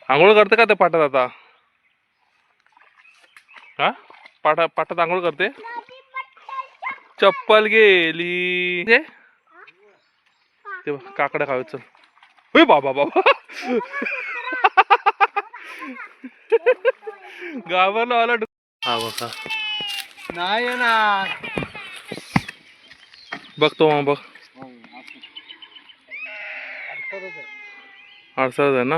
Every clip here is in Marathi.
आंघोळ करते का ते पाटात आता? हा, पाटात आंघोळ करते. चप्पल गेली ते काकडा खावे. चल. होय बाबा बाबा. गावाला आला. हा बघा. नाही येणार. बघतो मग बघ. अडसरच आहे ना,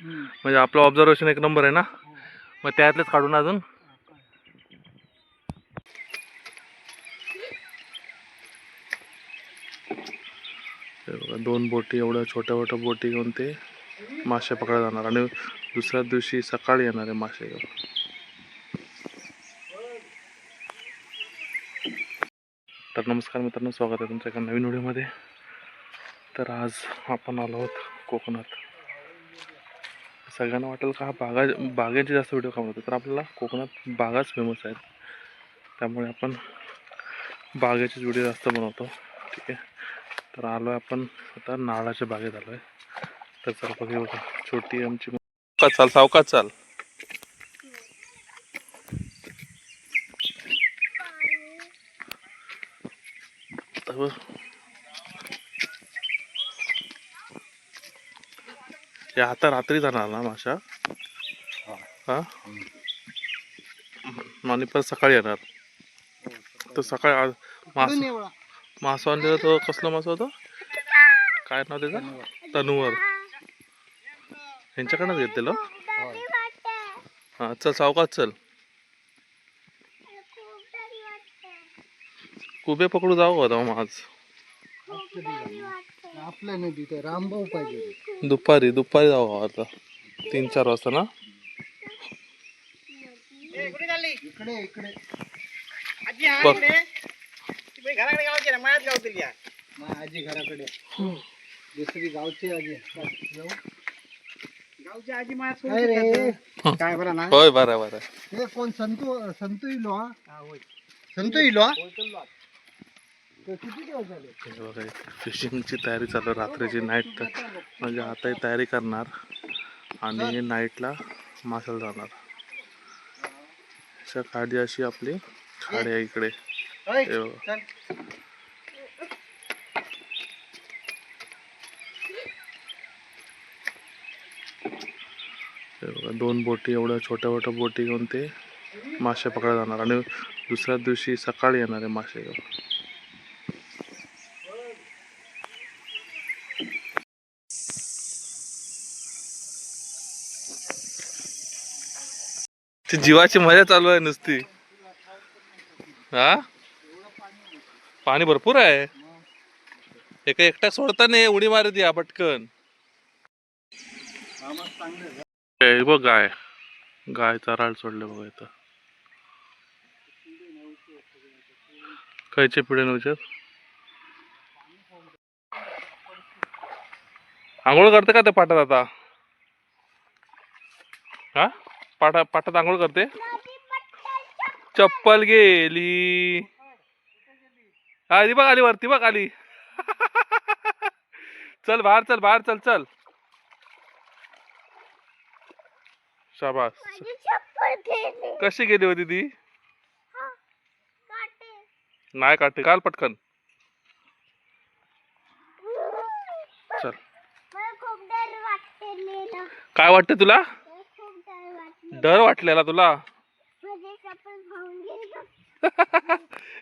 म्हणजे आपलं ऑब्झर्वेशन एक नंबर आहे ना. मग त्यातलेच काढून अजून दोन बोटी, एवढ्या छोट्या छोट्या बोटी घेऊन ते मासे पकडायला जाणार आणि दुसऱ्या दिवशी सकाळी येणार आहे मासे घेऊन. तर नमस्कार मित्रांनो, स्वागत आहे तुमच्या एका नवीन व्हिडिओमध्ये. तर आज आपण आलो आहोत कोकणात. सगळ्यांना वाटेल का बागेचे जास्त व्हिडिओ का बनवतो, तर आपल्याला कोकणात बागाच फेमस आहेत, त्यामुळे आपण बागेचेच व्हिडिओ जास्त बनवतो. ठीक आहे. तर आलो आहे आपण आता नारळाच्या बागेत आलो आहे. तर चल बघू, बघा छोटी आमची. चाल, सावकाश चाल. आता रात्री जाणार ना माशा? हा, आणि परत सकाळी येणार. तर सकाळी मासा आणलेला तो कसला मासा होता, काय नाव त्याचं? तनुवर. ह्यांच्याकडनं घेतलेलं. हा चल, सावकाश चल. कुबे पकडू जाऊ आता मग आज. आपल्या नदी तर रामभाऊ पाहिजे. दुपारी जाऊ आता 3-4 वाजता ना. इकडे इकडे आजी घराकडे. दुसरी गावची आजी. गावची आजी काय बरं ना. होय, बरं बरं. हे कोण? संतू इलो. हा संतू इलो. किती दिवस झाले? फिशिंगची तयारी चालू, रात्रीची नाईट. म्हणजे आता तयारी करणार आणि नाईटला माशाला जाणार. अशा खाडी, अशी आपली खाडी आहे इकडे. दोन बोटी, एवढ्या छोट्या छोट्या बोटी घेऊन ते मासे पकडायला जाणार आणि दुसऱ्या दिवशी सकाळी येणार आहे मासे घेऊन. ती जीवाची मजा चालू आहे नुसती. हा, पाणी भरपूर आहे. एका एकटा सोडता नाही, उडी मारत या पटकन. बघ गाय चरायला सोडले बघा इथं. खायचे पिढे नव्हते. आंघोळ करते का ते पाटात आता? हा, पाटात आंघोळ करते. चप्पल गेली. आली बघ, आली वरती बघ, आली. चल बाहेर, चल बाहेर, चल चल. शाबास. कशी गेली होती ती? नाही काटे, काल पटकन. चल. काय वाटते तुला? डर वाटलेला तुला?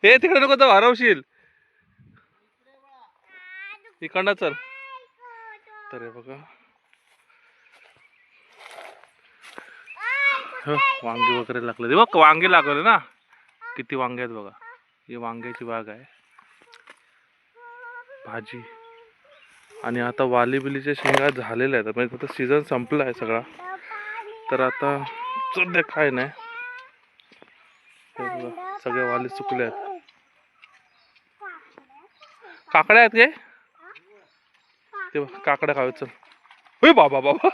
हे तिकडे नको तर हरवशील. इकडनं चल. तर हे बघा, वांगे वगैरे लागले बघ. वांगे लागले ना, किती वांगे आहेत बघा. ही वांग्याची बाग आहे. भाजी. आणि आता वाली बिलीच्या शेंगा झालेल्या आहेत, म्हणजे आता सीझन संपला आहे सगळा. तर आता सध्या काय नाही, सगळे वाली सुकले आहेत. काकड्या आहेत काय? ते काकड्या खावे. चल. होय बाबा बाबा.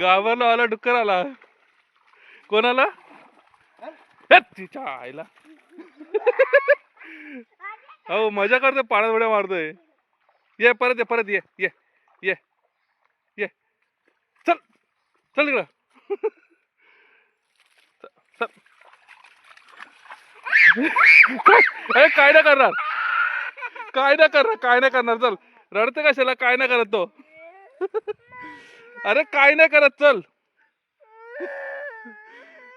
गावाला आला, डुक्कर आला. कोणाला? तिच्या आईला. हो, मजा करतोय, पाण्यात उड्या मारतोय. ये परत ये ये ये ये चल चल इकडं चल. काय नाही करणार काय नाही करणार चल. रडते कशाला? काय नाही करत तो. अरे काय नाही करत चल.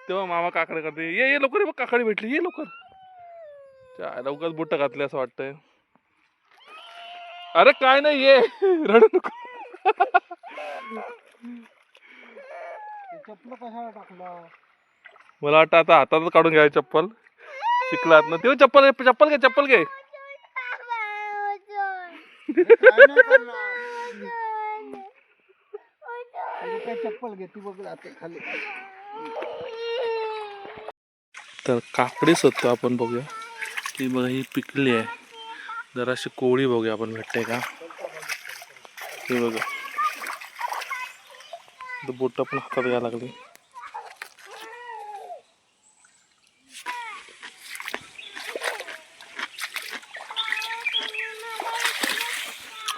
तेव्हा मामा काकडे करते. ये लवकर ये. बघ काकडी भेटली. ये लवकर. लवकर बुट्ट घातले असं वाटतंय. अरे काय नाही ये. रडू नको. चप्पल कशाला टाकला? मला वाटतं आता हातातच काढून घ्याय चप्पल. शिकलात ना तेव्हा चप्पल घे. चप्पल घे. काय नाही करणार. काय चप्पल घेते बघ राहते खाली. तर काकडी शोधतो आपण. बघूया ती बघा ही पिकली आहे. जराशी कोवळी बघूया आपण भेटते का. हे बघा बोट पण हातात घ्यायला लागली.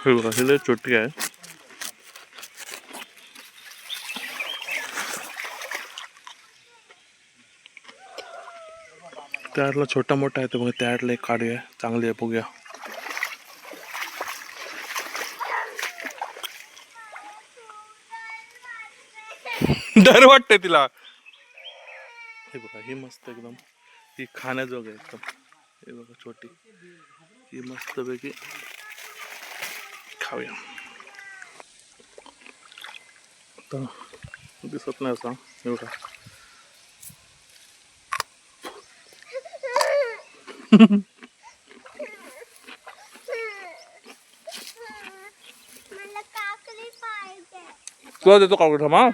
हे बघा ही लय छोटी आहे. त्यातला छोटा मोठा आहे. तर बघा त्यातला एक काढूया. चांगली आहे बघूया. डर वाटते तिला. हे बघा ही मस्त एकदम. ही खाण्याजोग आहे एकदम. हे बघा छोटी. ही मस्त पैकी खाऊया. तर दिसत नाही असा. हे बघा तुला देतो काढून थांब. हा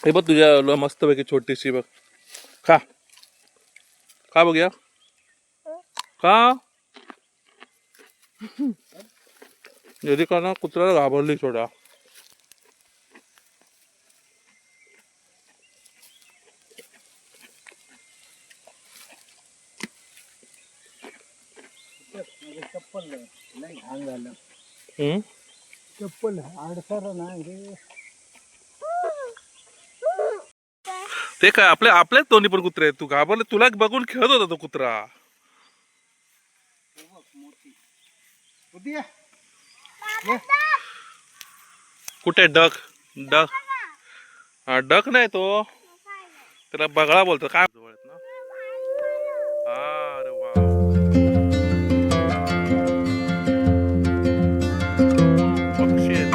हे बघ तुझ्या मस्त पैकी छोटीशी बघ. खा खा बघूया. का यदि का ना कुत्र्याला घाबरली छोटा. चप्पल नाही घाण झालं. चप्पल आडसर नाही रे. ते काय आपल्याच दोन्ही पण कुत्रे आहेत. तू घाबरले. तुला बघून खेळत होता तो कुत्रा. कुठे डक डक नाही तो. त्याला बगळा बोलतो काय. अरे वा पक्षी आहे.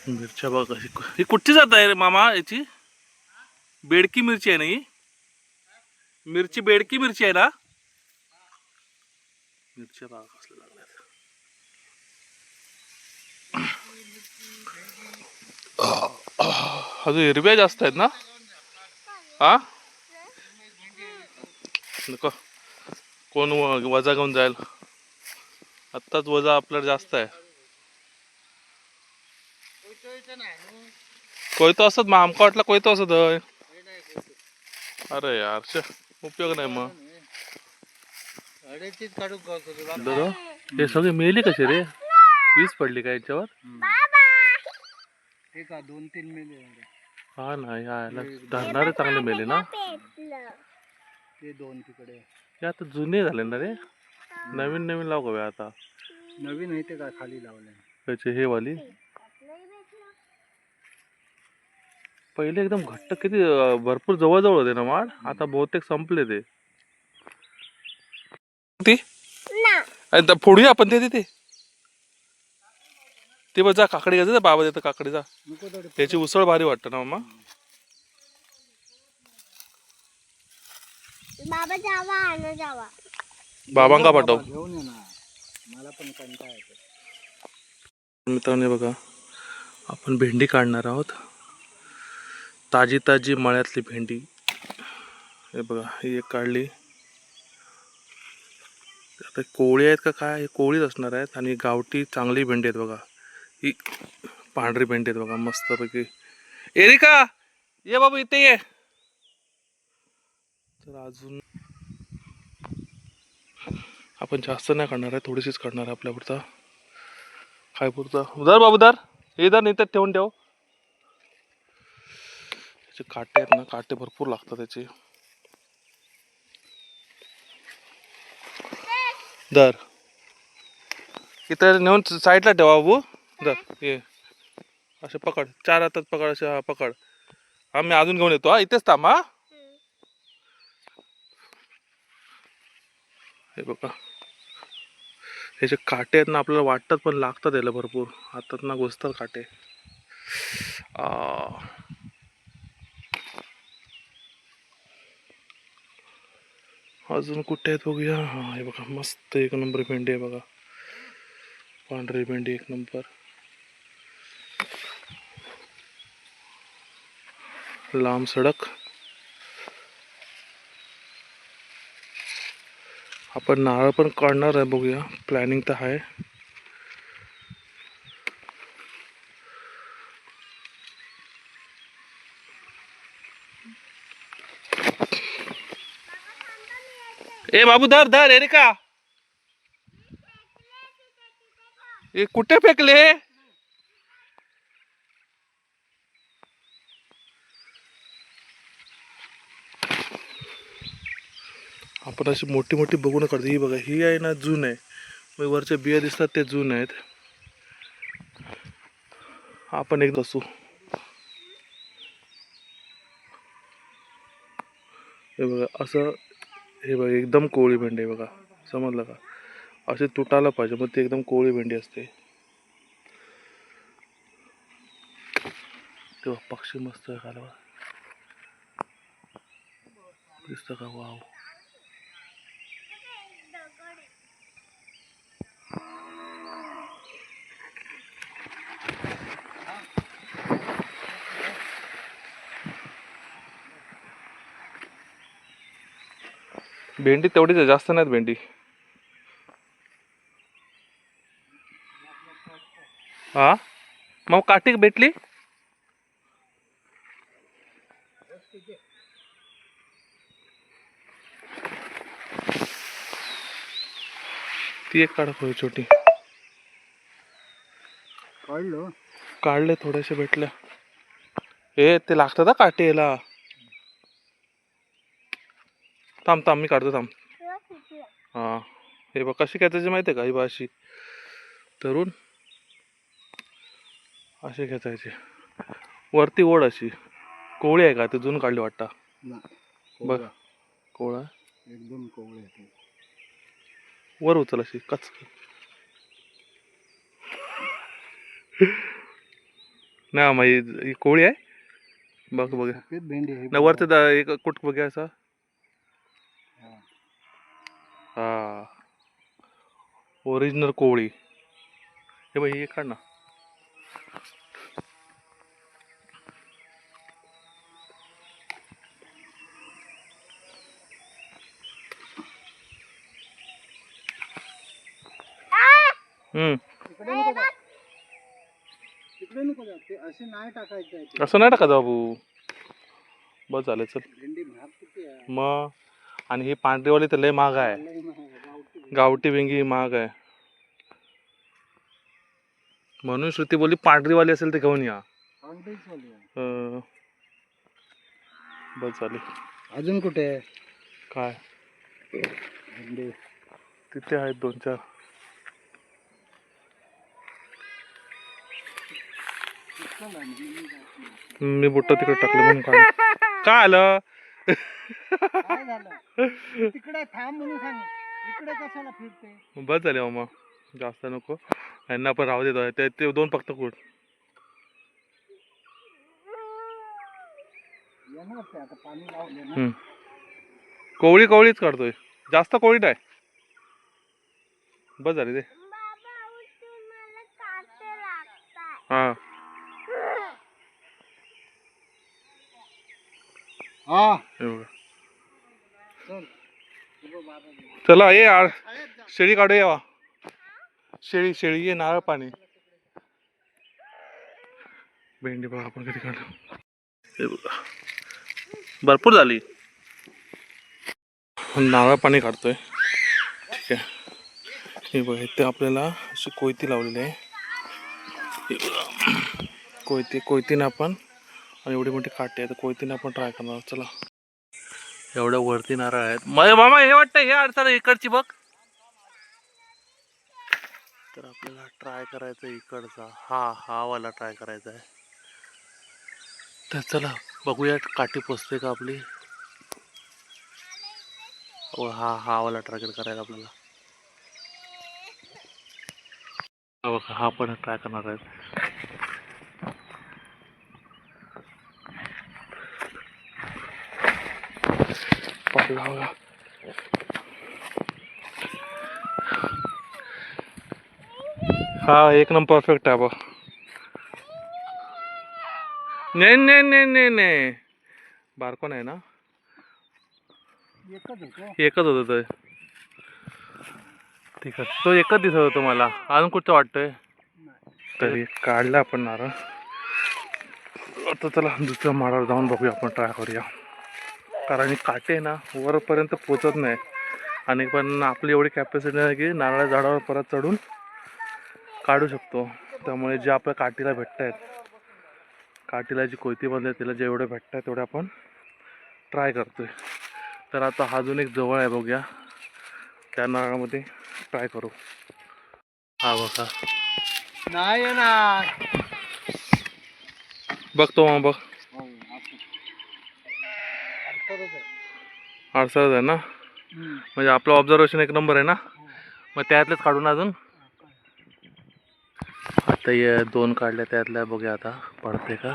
मिरच्या बघा. ही कुठची जात आहे रे मामा. याची बेडकी मिरची आहे ना ही. मिरची बेडकी मिरची आहे ना. मिरच्या बघा कसल्या लागल्यात. अजून हिरव्या जास्त आहेत ना. हा नको कोण वजा घेऊन जाईल. आत्ताच वजा आपल्याला जास्त आहे. कोयतो असत मग आमका वाटला कोयतो असत. अरे यार उपयोग नाही मग. हे सगळे मेली कसे रे. वीज पडली का याच्यावर. एका 2-3 मेले हा ना, यायला धरणारे चांगले मेले ना. ते 2 तिकडे. हे आता जुने झाले ना रे, नवीन नवीन लाव गव्या आता. नवीन आहे ते का खाली लावले. त्याचे हे वाली पहिले एकदम घट्ट किती भरपूर जवळ होते ना माड, आता बहुतेक संपले ते. ती फोडूया आपण ते तिथे. ते बघ जा, काकडी घ्यायचं बाबा देतं काकडीचा. त्याची उसळ भारी वाटतं ना मामा. बाबा जावा आणा जावा. बाबांका पाठव. घेऊन ये ना, मला पण कंटाळा येतो. मित्रांनो बघा, आपण भेंडी काढणार आहोत. ताजी ताजी मळ्यातली भेंडी. हे बघा, ही एक काढली. आता कोळी आहेत का काय, हे कोळीच असणार आहेत. आणि गावठी चांगली भेंडी आहेत बघा. ही पांढरी भेंडी आहेत बघा, मस्तपैकी. एरिका ये बाबा इथे ये. तर अजून आपण जास्त नाही काढणार आहे, थोडीशीच काढणार आहे आपल्या पुरता. काय पुरता दर बाबू दर, हे दर नाही तर ठेवून ठेव. त्याचे काटे आहेत ना, काटे भरपूर लागतात त्याचे. दर इथं नेऊन साईडला ठेवा बाबू. दर ये असे पकड, 4 हातात पकड, असे. हा पकड. हा मी अजून घेऊन येतो. हा इथेच थांब. हा हे बघा, ह्याचे काटे आहेत ना, आपल्याला वाटतात पण लागतात याला भरपूर. हातात ना घुसतात काटे. अजून कुठे आहेत बघूया. हा हे बघा, मस्त एक नंबर भेंडी आहे बघा, पांढरी भेंडी एक नंबर. लांब सडक. आपण नारळ पण काढणार आहे, बघूया. प्लॅनिंग तर आहे. ए बाबू धर धर, एरिका. ए कुठे फेकले. आपण अशी मोठी मोठी बघून काढतो. ही बघा, ही आहे ना जून आहे. मग वरच्या बिया दिसतात ते जून आहेत. आपण एक बसू. हे बघा असं, हे बघा एकदम कोवळी भेंडी आहे बघा, समजलं का. असे तुटायला पाहिजे, मग ते एकदम कोवळी भेंडी असते. तेव्हा पक्षी मस्त आहे खाली दिसतं का. वाव. भेंडी तेवढीच आहे, जास्त नाहीत भेंडी. हा मग काठी भेटली. ती एक काढ छोटी. काढलो. काढले थोडेसे भेटले. हे ते लागतात काटे याला. थांब थांब, मी काढतो थांब. हा हे बघ कशी खेचायची माहिती आहे का. ही बघ अशी धरून असे खेचायचे. वरती ओढ अशी. कोवळी आहे का, ते जून काढली वाटतं. बघ कोवळा एकदम कोवळे आहे. वर उचल अशी कच. ना मग ही कोवळी आहे. बघ बघ भेंडी आहे. ना वरती एक कुठ बघा असा. हा ओरिजिनल कोवळी. हे बघ हे काढ ना. तिकडे नको जा, ते असे नाही टाकायचं. असं नाही टाका बाबू. बस झालं चल. भेंडी महाग किती आहे. मग आणि ही पांढरीवाली तर लय महाग आहे. गावठी भेंडी महाग आहे. म्हणून श्रुती बोलली पांढरीवाली असेल तर घेऊन या. बस झाली. अजून कुठे आहे काय भेंडी? तिथे आहेत 2-4. मी बुट्ट तिकडे टाकले म्हणून काय आलं. काय झालं? तिकडे थांब म्हणून सांग. इकडे कशाला फिरते? बस झाले मामा, जास्त नको. यांना पण राहू देतो. ते 2 फक्त कुठ. येणार ते आता पाणी लावले ना. कोवळीच काढतोय, जास्त कोवळी नाही. बस झाली ते. बाबा उठून मला काटे लागतात. हा हा हे बघा. चल. चला ये यार, शेळी काढू यावा. शेळी ये, नारळ पाणी. भेंडी बघा आपण किती काढलो. हे बघा भरपूर झाली. नारळ पाणी काढतोय. ठीक आहे. हे बघा इथे आपल्याला अशी कोयती लावलेली आहे. हे बघा कोयतीने आपण, आणि एवढी मोठी काठी आहे तर कोयतीने आपण ट्राय करणार. चला एवढ्या वरती नारळ आहेत. मामा हे वाटतं हे अडचण इकडची बघ. तर आपल्याला ट्राय करायचं इकडचा, हा वाला ट्राय करायचा आहे. तर चला बघूया काठी पोचते का आपली. हा वाला ट्राय करायचा आपल्याला. बघा हा पण ट्राय करणार आहे. पडला. हा एक नंबर परफेक्ट आहे बघ. नाही बारको नाही ना, एकच होत ते. ठीक आहे, तो एकच दिसत होतो मला. अजून कुठचं वाटतंय तरी काढला आपण नारळ. आता चला दुसऱ्या माळावर जाऊन बघूया, आपण ट्राय करूया. कारण काटे ना वरपर्यंत पोचत नाही, आणि पण आपली एवढी कॅपॅसिटी नाही की नारळा झाडावर परत चढून काढू शकतो. त्यामुळे जे आपल्या काठीला भेटत आहेत, काठीला जी कोयती बांधली तिला जेवढे भेटत आहेत तेवढे आपण ट्राय करतोय. तर आता अजून एक जवळ आहे, बघूया त्या नारळामध्ये ट्राय करू. हा बघा नाही येणार. बघतो मग बघ. अडसरच आहे ना, म्हणजे आपलं ऑब्झर्वेशन एक नंबर आहे ना. मग त्यातलेच काढून अजून आता ये 2 काढल्या त्यातल्या, बघूया आता पडते का.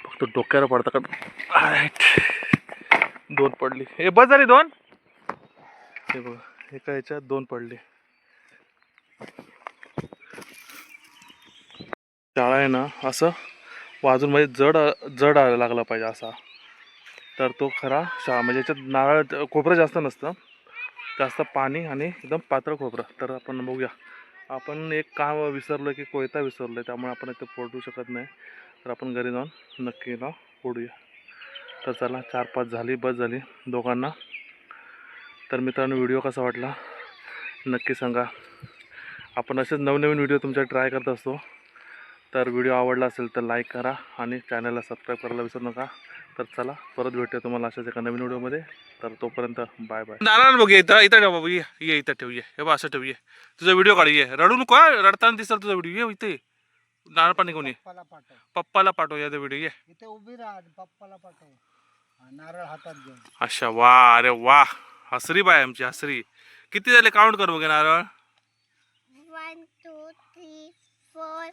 फक्त डोक्यावर पडतं का. 2 पडली. हे बस झाली 2. हे बघा एका ह्याच्यात 2 पडली. शाळा आहे ना असं वाजून म्हणजे जड लागला पाहिजे असा, तर तो खरा शाळा. म्हणजे याच्यात नारळ खोबरं जास्त नसतं, जास्त पाणी आणि एकदम पातळ खोबरं. तर आपण बघूया. आपण एक काम विसरलो की कोयता विसरलो, त्यामुळे आपण इथे फोडू शकत नाही. तर आपण घरी जाऊन नक्की ना फोडूया. तर चला 4-5 झाली, बस झाली दोघांना. तर मित्रांनो व्हिडिओ कसा वाटला नक्की सांगा. आपण असेच नवनवीन व्हिडिओ तुमच्या ट्राय करत असतो. तर व्हिडिओ आवडला असेल तर लाईक करा आणि चॅनलला सबस्क्राईब करायला विसरू नका. तर चला परत भेटूया तुम्हाला अशाच एका नवीन व्हिडिओमध्ये. तर तोपर्यंत बाय बाय. नारायण बघ इथं ठेव बाबू. ये इथं ठेव. हे बा असं ठेव. तुझा व्हिडिओ काढ. ये रडू नको, रडताना दिसत तुझा व्हिडिओ. ये इथे नारळ पाणी कोणी पप्पाला पाठव या व्हिडिओ. ये इथे उभी राहा, पप्पाला पाठव. नारळ हातात घेऊन. अच्छा वा, अरे वा. हसरी बाय आमची हसरी. किती झाले काउंट कर बघे नारळ. 1 2 3 4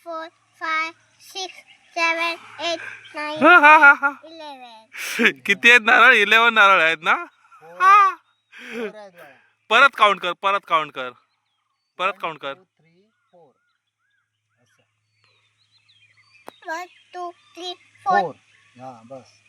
4 5 6 7 8 9 11. किती आहेत नारळ. 11 नारळ आहेत ना. परत काउंट कर. 1 2 3 4. हा बस.